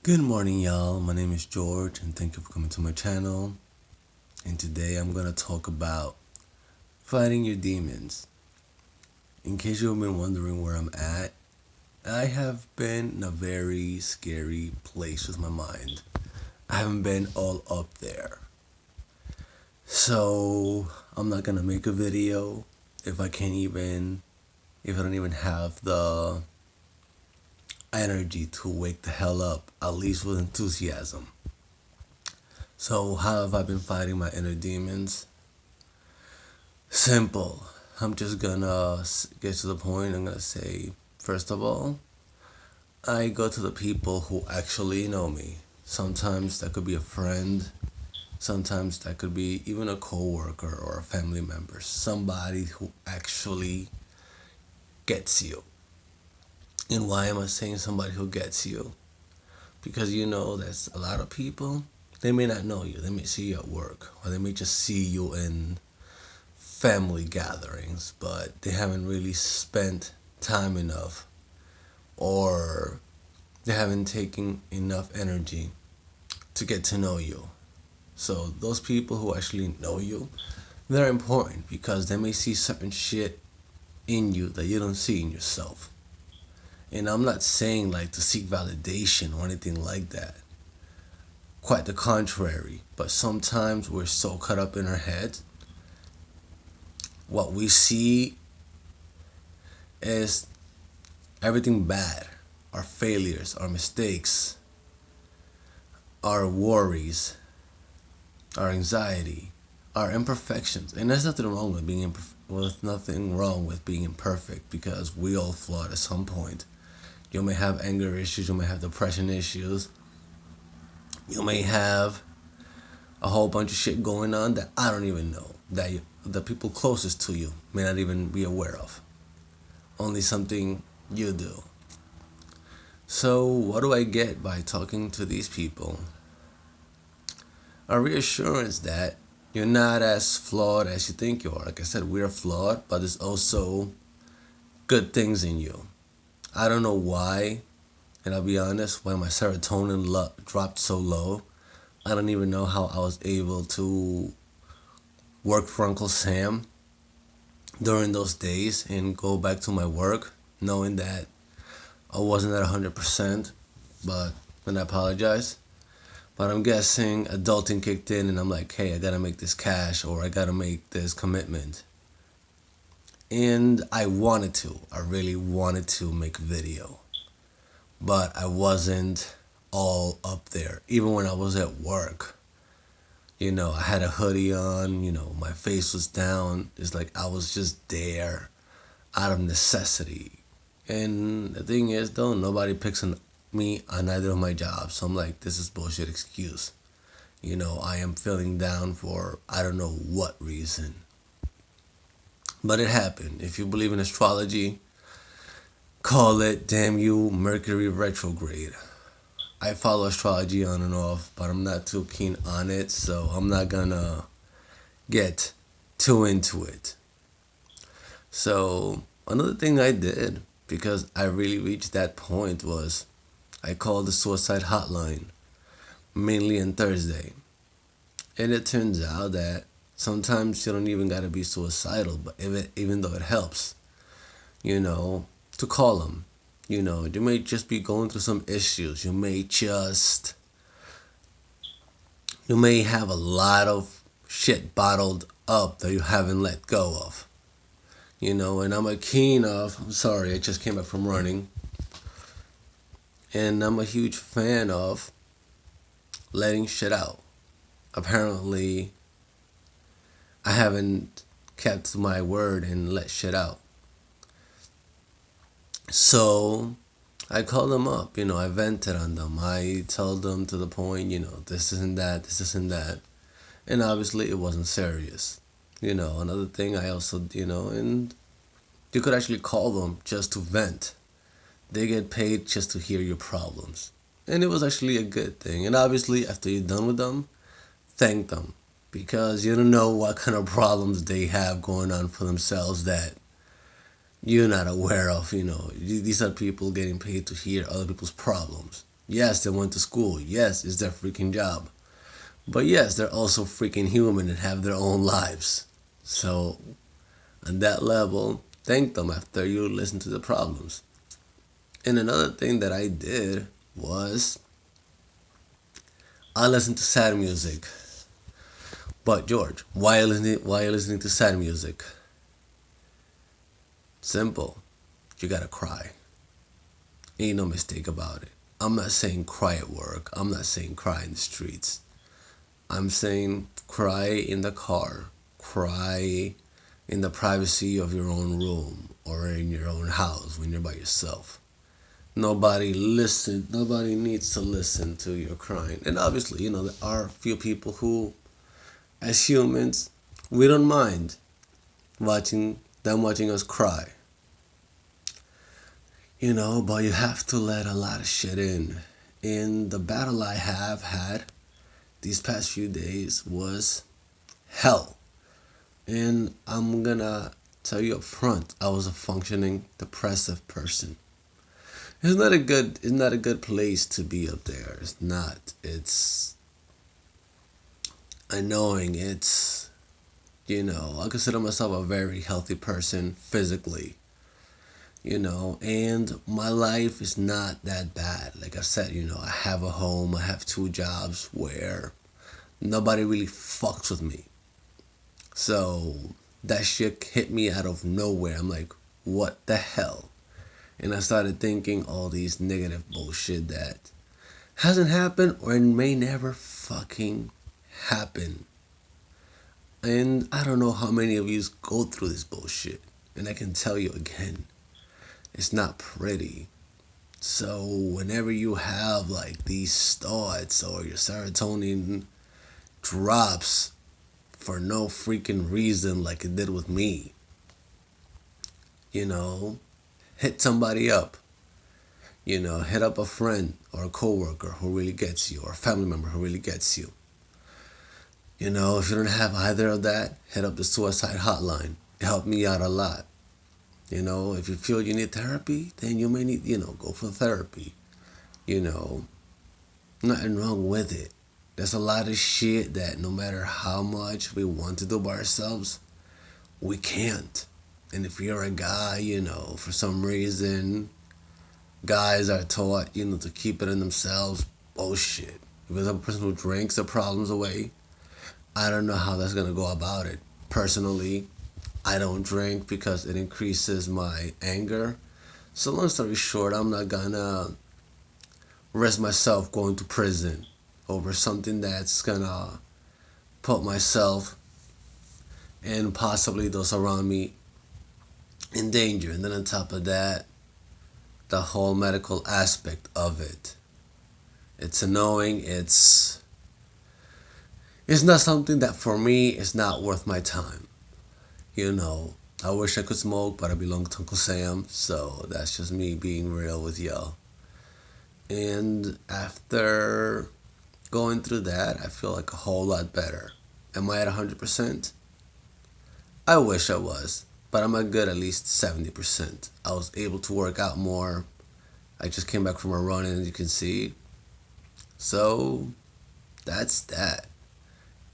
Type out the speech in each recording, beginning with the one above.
Good morning, y'all. My name is George, and thank you for coming to my channel. And today I'm gonna talk about fighting your demons. In case you've been wondering where I'm at, I have been in a very scary place with my mind. I haven't been all up there. So I'm not gonna make a video if I don't even have the energy to wake the hell up, at least with enthusiasm. So, how have I been fighting my inner demons? Simple. I'm just gonna get to the point. I'm gonna say, first of all, I go to the people who actually know me. Sometimes that could be a friend, sometimes that could be even a coworker or a family member, somebody who actually gets you. And why am I saying somebody who gets you? Because there's a lot of people, they may not know you. They may see you at work, or they may just see you in family gatherings, but they haven't really spent time enough, or they haven't taken enough energy to get to know you. So those people who actually know you, they're important because they may see certain shit in you that you don't see in yourself. And I'm not saying like to seek validation or anything like that. Quite the contrary. But sometimes we're so caught up in our heads. What we see is everything bad. Our failures, our mistakes, our worries, our anxiety, our imperfections. And there's nothing wrong with being imperfect, because we all flawed at some point. You may have anger issues, you may have depression issues, you may have a whole bunch of shit going on that I don't even know, that the people closest to you may not even be aware of. Only something you do. So what do I get by talking to these people? A reassurance that you're not as flawed as you think you are. Like I said, we're flawed, but there's also good things in you. I don't know why, and I'll be honest, why my serotonin dropped so low. I don't even know how I was able to work for Uncle Sam during those days and go back to my work knowing that I wasn't at 100%, but then I apologize. But I'm guessing adulting kicked in and I'm like, hey, I gotta make this cash, or I gotta make this commitment. And I really wanted to make a video, but I wasn't all up there. Even when I was at work, I had a hoodie on, my face was down. It's like I was just there out of necessity. And the thing is, though, nobody picks on me on either of my jobs. So I'm like, this is bullshit excuse. I am feeling down for I don't know what reason. But it happened. If you believe in astrology, call it, damn you, Mercury retrograde. I follow astrology on and off, but I'm not too keen on it, so I'm not gonna get too into it. So another thing I did, because I really reached that point, was I called the suicide hotline, mainly on Thursday. And it turns out that sometimes you don't even gotta be suicidal, but even though it helps, to call them. You may just be going through some issues. You may have a lot of shit bottled up that you haven't let go of. And I'm sorry, I just came back from running. And I'm a huge fan of letting shit out. Apparently, I haven't kept my word and let shit out. So I called them up, I vented on them. I told them to the point, this isn't that, this isn't that. And obviously it wasn't serious. Another thing I also, and you could actually call them just to vent. They get paid just to hear your problems. And it was actually a good thing. And obviously after you're done with them, thank them. Because you don't know what kind of problems they have going on for themselves that you're not aware of. These are people getting paid to hear other people's problems. Yes, they went to school. Yes, it's their freaking job. But yes, they're also freaking human and have their own lives. So, on that level, thank them after you listen to the problems. And another thing that I did was I listened to sad music. But George, why are you listening to sad music? Simple. You gotta cry. Ain't no mistake about it. I'm not saying cry at work. I'm not saying cry in the streets. I'm saying cry in the car. Cry in the privacy of your own room or in your own house when you're by yourself. Nobody needs to listen to your crying. And obviously, there are a few people who, as humans, we don't mind watching us cry. But you have to let a lot of shit in. And the battle I have had these past few days was hell. And I'm gonna tell you up front, I was a functioning depressive person. It's not a good place to be up there. It's not. It's annoying. I consider myself a very healthy person physically, and my life is not that bad. Like I said, I have a home, I have two jobs where nobody really fucks with me. So that shit hit me out of nowhere. I'm like, what the hell? And I started thinking all these negative bullshit that hasn't happened or it may never fucking happen. And I don't know how many of you go through this bullshit. And I can tell you again, it's not pretty. So whenever you have like these thoughts or your serotonin drops for no freaking reason like it did with me, you know, hit somebody up. Hit up a friend or a coworker who really gets you or a family member who really gets you. If you don't have either of that, hit up the suicide hotline. It helped me out a lot. If you feel you need therapy, then you may need, go for therapy. You know, Nothing wrong with it. There's a lot of shit that no matter how much we want to do by ourselves, we can't. And if you're a guy, for some reason, guys are taught, to keep it in themselves. Bullshit. If there's a person who drinks their problems away, I don't know how that's going to go about it. Personally, I don't drink because it increases my anger. So long story short, I'm not going to risk myself going to prison over something that's going to put myself and possibly those around me in danger. And then on top of that, the whole medical aspect of it. It's annoying. It's not something that for me is not worth my time. I wish I could smoke, but I belong to Uncle Sam, so that's just me being real with y'all. And after going through that, I feel like a whole lot better. Am I at 100%? I wish I was, but I'm at least 70%. I was able to work out more. I just came back from a run, as you can see. So, that's that.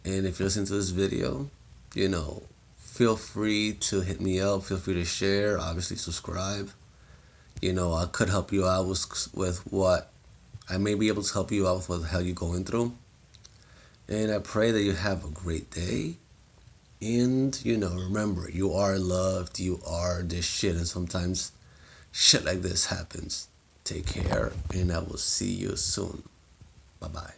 And if you listen to this video, feel free to hit me up. Feel free to share. Obviously, subscribe. I could help you out with what I may be able to help you out with what the hell you're going through. And I pray that you have a great day. And, remember, you are loved. You are this shit. And sometimes shit like this happens. Take care. And I will see you soon. Bye-bye.